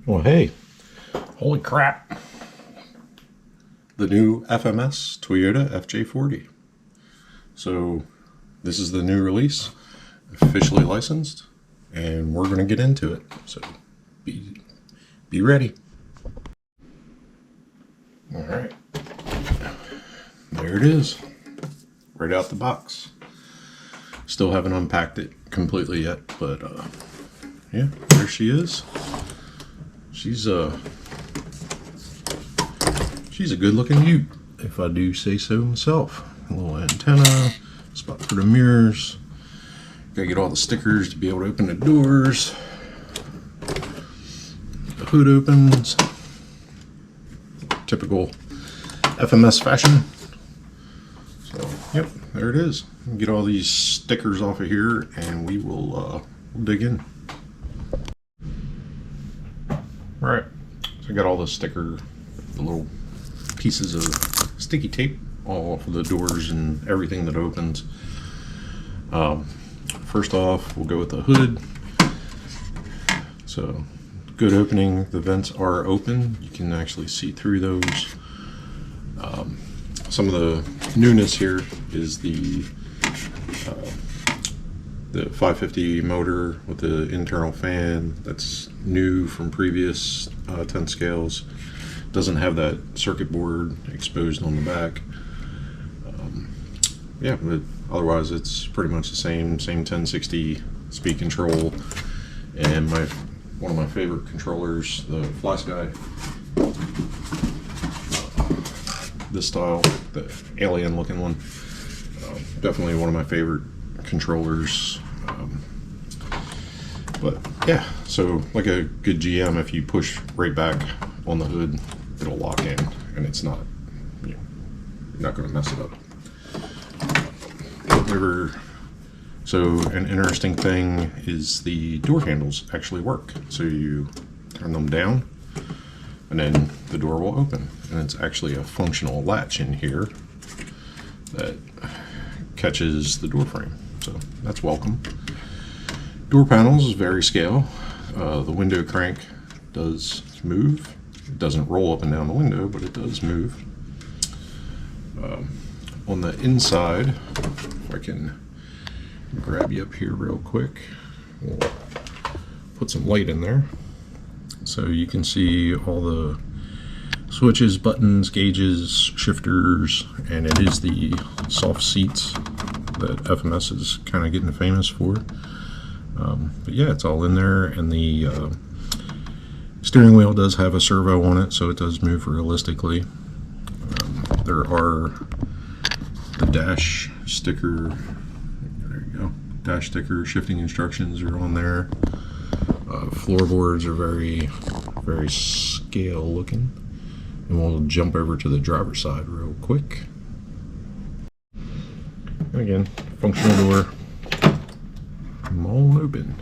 Well, hey, holy crap. The new FMS Toyota FJ40. So this is the new release, officially licensed, and we're going to get into it. So be ready. All right. There it is. Right out the box. Still haven't unpacked it completely yet, but yeah, there she is. She's a good looking ute, if I do say so myself. A little antenna, spot for the mirrors. Gotta get all the stickers to be able to open the doors. The hood opens. Typical FMS fashion. So, yep, there it is. Get all these stickers off of here and we will we'll dig in. Alright, so I got all the little pieces of sticky tape all off of the doors and everything that opens. First off, we'll go with the hood. So, good opening. The vents are open. You can actually see through those. Some of the newness here is the 550 motor with the internal fan. That's new from previous 10 scales. Doesn't have that circuit board exposed on the back. Yeah, but otherwise it's pretty much the same 1060 speed control, and one of my favorite controllers, the Fly Sky. This style, the alien looking one. Definitely one of my favorite controllers. But yeah, so like a good GM, if you push right back on the hood, it'll lock in, and it's not, you're not going to mess it up. So an interesting thing is the door handles actually work. So you turn them down, and then the door will open, and it's actually a functional latch in here that catches the door frame. So that's welcome. Door panels is very scale. The window crank does move. It doesn't roll up and down the window, but it does move. On the inside, if I can grab you up here real quick, we'll put some light in there so you can see all the switches, buttons, gauges, shifters, and it is the soft seats that FMS is kind of getting famous for. But yeah, it's all in there, and the steering wheel does have a servo on it, so it does move realistically. There are the dash sticker, there you go, dash sticker, shifting instructions are on there. Floorboards are very scale looking. And we'll jump over to the driver's side real quick. And again, functional door, all open.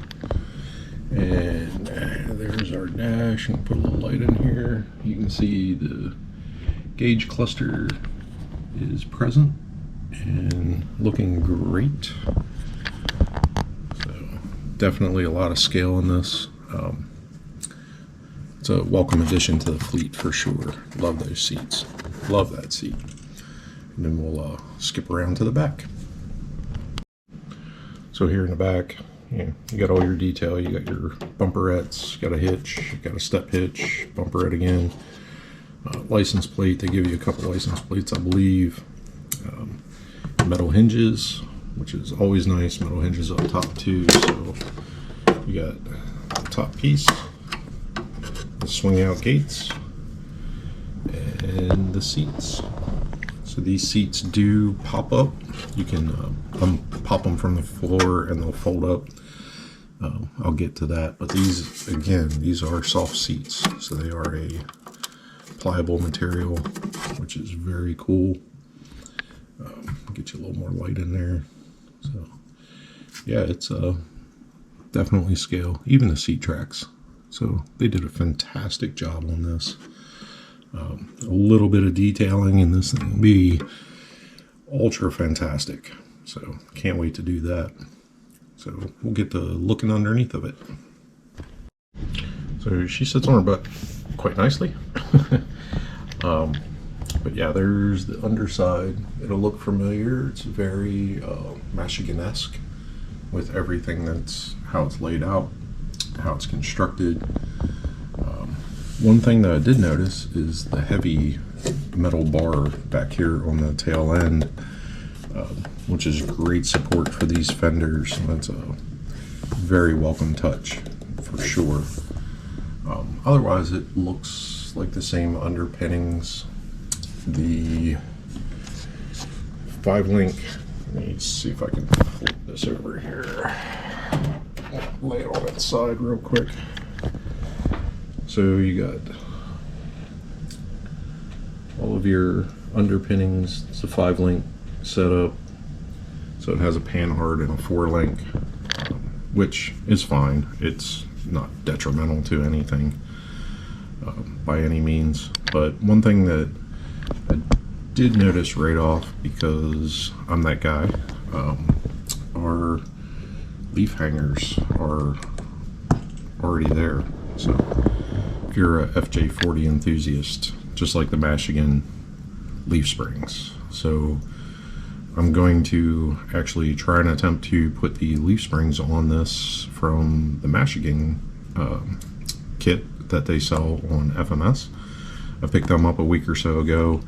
And there's our dash, and put a little light in here. You can see the gauge cluster is present and looking great. So definitely a lot of scale in this. It's a welcome addition to the fleet for sure. Love those seats. Love that seat. And then we'll skip around to the back. So here in the back, you got all your detail. You got your bumperettes, got a hitch, got a step hitch, bumperette again, license plate. They give you a couple license plates, I believe. Metal hinges, which is always nice. Metal hinges up top too. So you got the top piece, the swing out gates, and the seats. So these seats do pop up. You can pop them from the floor and they'll fold up. I'll get to that, but these, again, these are soft seats, so they are a pliable material, which is very cool. Get you a little more light in there. So yeah, it's definitely scale, even the seat tracks. So they did a fantastic job on this. A little bit of detailing and this thing will be ultra fantastic. So can't wait to do that. So we'll get to looking underneath of it. So she sits on her butt quite nicely. But yeah, there's the underside. It'll look familiar. It's very Mashigan-esque with everything that's how it's laid out, how it's constructed. One thing that I did notice is the heavy metal bar back here on the tail end, which is great support for these fenders. That's a very welcome touch for sure. Otherwise, it looks like the same underpinnings. The 5-link, let me see if I can flip this over here. Lay it on its side real quick. So you got all of your underpinnings. It's a 5-link setup. So it has a panhard and a 4-link, which is fine. It's not detrimental to anything by any means. But one thing that I did notice right off, because I'm that guy, our leaf hangers are already there. So if you're a FJ40 enthusiast, just like the Mashigan leaf springs. So I'm going to actually try and attempt to put the leaf springs on this from the Mashigan kit that they sell on FMS. I picked them up a week or so ago.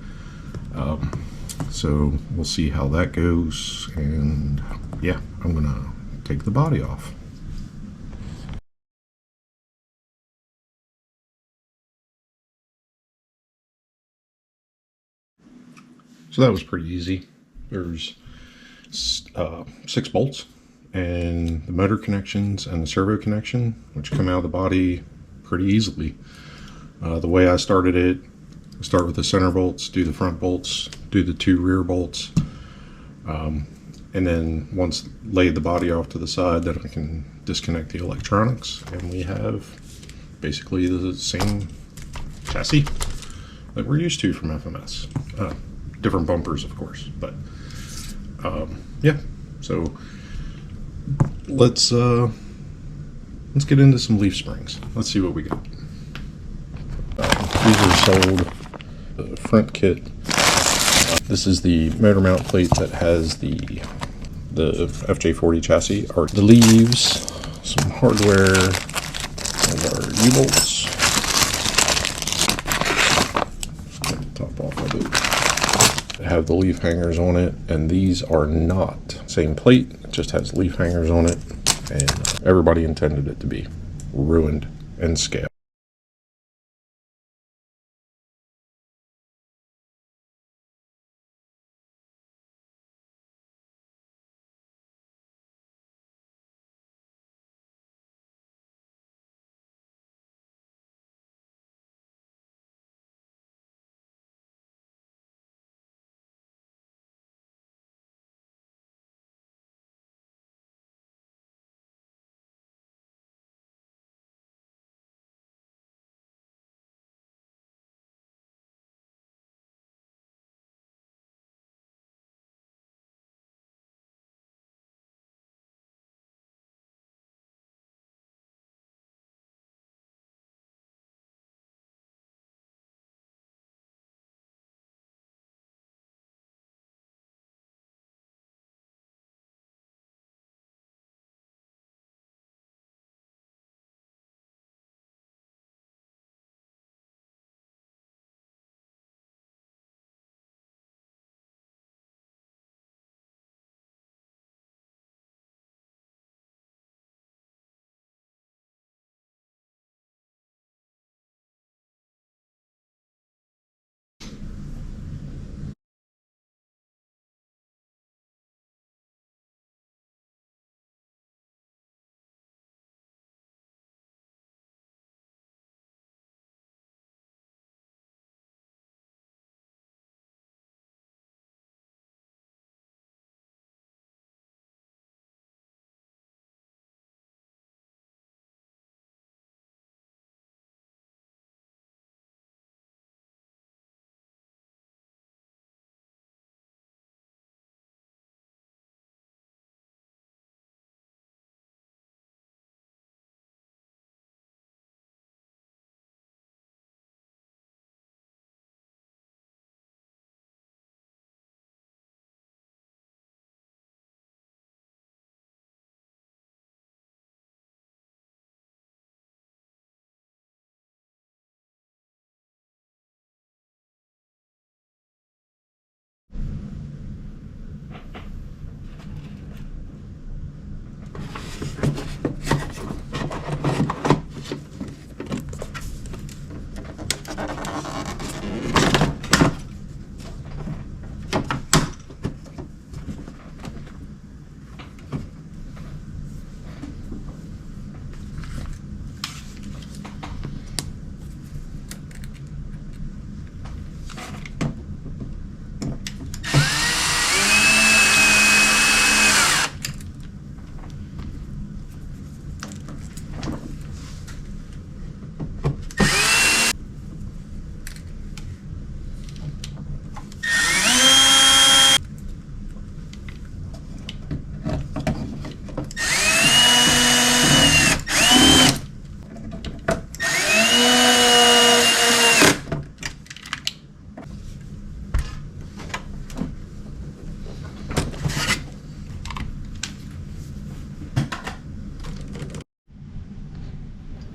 So we'll see how that goes. And yeah, I'm gonna take the body off. So that was pretty easy. There's 6 bolts and the motor connections and the servo connection, which come out of the body pretty easily. The way I started it, I start with the center bolts, do the front bolts, do the 2 rear bolts, and then once laid the body off to the side, then I can disconnect the electronics, and we have basically the same chassis that we're used to from FMS. Different bumpers, of course, but yeah. So let's get into some leaf springs. Let's see what we got. These are sold the front kit. This is the motor mount plate that has the FJ40 chassis, or the leaves, some hardware, and our U-bolts. Top off of it. They have the leaf hangers on it, and these are not same plate. It just has leaf hangers on it, and everybody intended it to be ruined and scaled.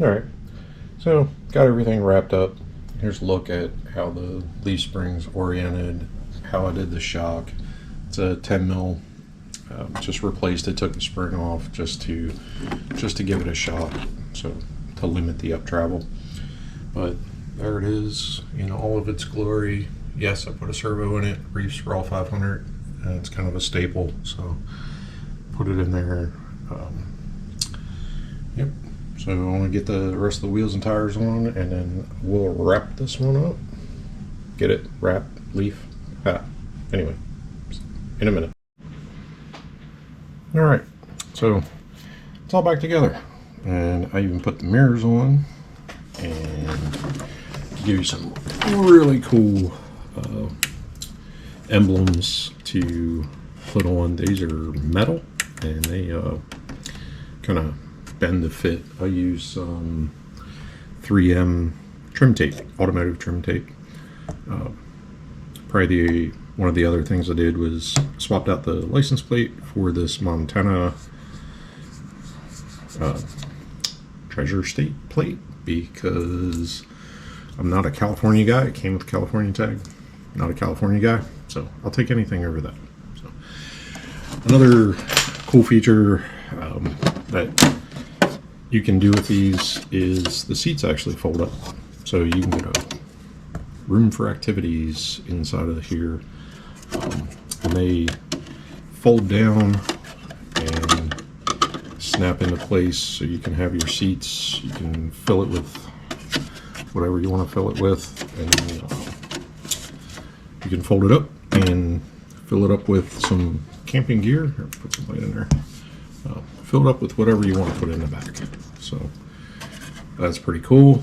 Alright, so got everything wrapped up. Here's a look at how the leaf spring's oriented, how I did the shock. It's a 10 mil. Just replaced it, took the spring off just to give it a shot, so to limit the up travel. But there it is in all of its glory. Yes, I put a servo in it, Reef Sprawl 500, and it's kind of a staple, so put it in there. Yep. So I want to get the rest of the wheels and tires on, and then we'll wrap this one up. Get it? Wrap, leaf. Anyway, in a minute. All right, so it's all back together, and I even put the mirrors on, and to give you some really cool emblems to put on. These are metal, and they kind of bend the fit. I use some 3M trim tape, automotive trim tape. Probably one of the other things I did was swapped out the license plate for this Montana Treasure State plate because I'm not a California guy. It came with a California tag. Not a California guy, so I'll take anything over that. So another cool feature that you can do with these is the seats actually fold up, so you can get a room for activities inside of here, and they fold down and snap into place, so you can have your seats. You can fill it with whatever you want to fill it with, and then, you can fold it up and fill it up with some camping gear. Here, put some light in there. Fill it up with whatever you want to put in the back. So that's pretty cool.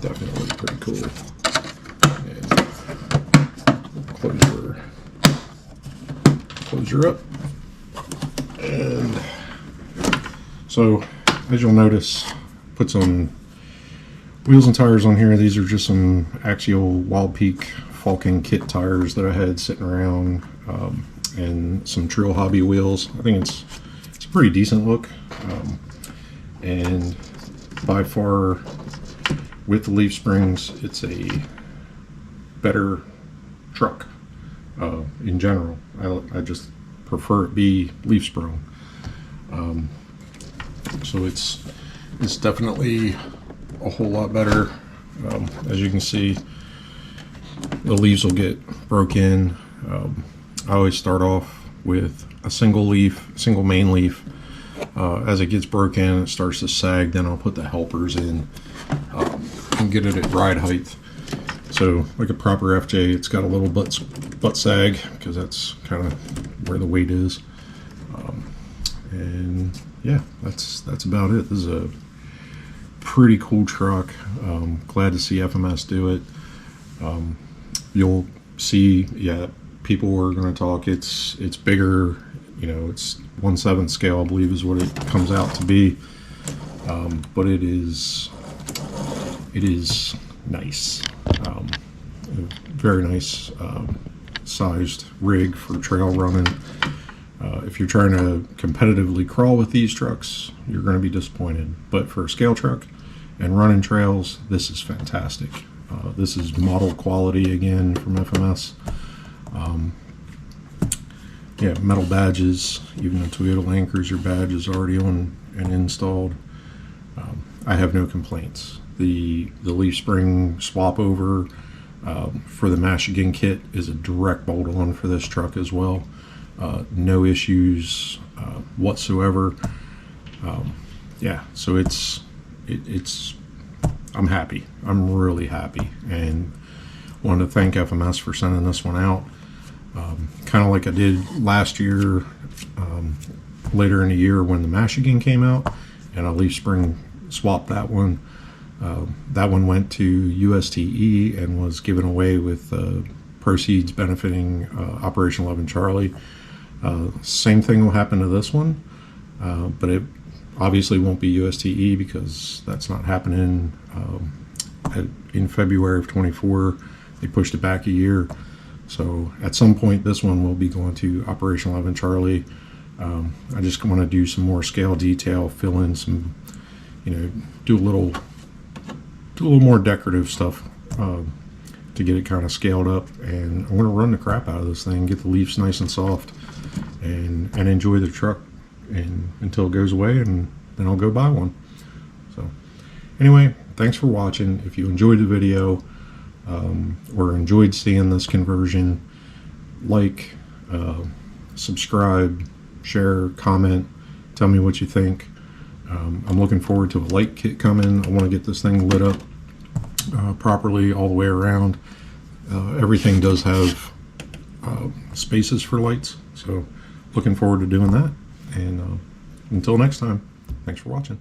Definitely pretty cool. And close her up. And so, as you'll notice, put some wheels and tires on here. These are just some Axial Wild Peak Falcon kit tires that I had sitting around, and some Trail Hobby wheels. I think it's a pretty decent look, and by far, with the leaf springs, it's a better truck in general. I just prefer it be leaf sprung. So it's definitely a whole lot better. As you can see, the leaves will get broke in. I always start off with a single main leaf. As it gets broken, it starts to sag, then I'll put the helpers in and get it at ride height. So like a proper FJ, it's got a little butt sag because that's kind of where the weight is. And yeah, that's about it. This is a pretty cool truck. Glad to see FMS do it. You'll see, yeah, people are going to talk. It's bigger, you know. It's 1/7 scale, I believe, is what it comes out to be. But it is nice. Very nice sized rig for trail running. If you're trying to competitively crawl with these trucks, you're going to be disappointed. But for a scale truck and running trails, this is fantastic. This is model quality again from FMS. Yeah, metal badges, even the Toyota Land Cruiser badge is already on and installed. I have no complaints. The leaf spring swap over for the Mashigan kit is a direct bolt on for this truck as well. No issues whatsoever. Yeah, so it's I'm happy. I'm really happy, and wanted to thank FMS for sending this one out. Kind of like I did last year, later in the year when the Mashigan came out, and I leaf spring swapped that one. That one went to USTE and was given away with proceeds benefiting Operation 11 Charlie. Same thing will happen to this one, but it obviously won't be USTE because that's not happening in February of 24. They pushed it back a year. So at some point this one will be going to Operation 11 Charlie. I just want to do some more scale detail, fill in some, do a little more decorative stuff to get it kind of scaled up. And I'm going to run the crap out of this thing, get the leaves nice and soft, and enjoy the truck until it goes away, and then I'll go buy one. So anyway, thanks for watching. If you enjoyed the video or enjoyed seeing this conversion, like, subscribe, share, comment, tell me what you think. I'm looking forward to a light kit coming. I want to get this thing lit up properly all the way around. Everything does have spaces for lights, so looking forward to doing that. And until next time, thanks for watching.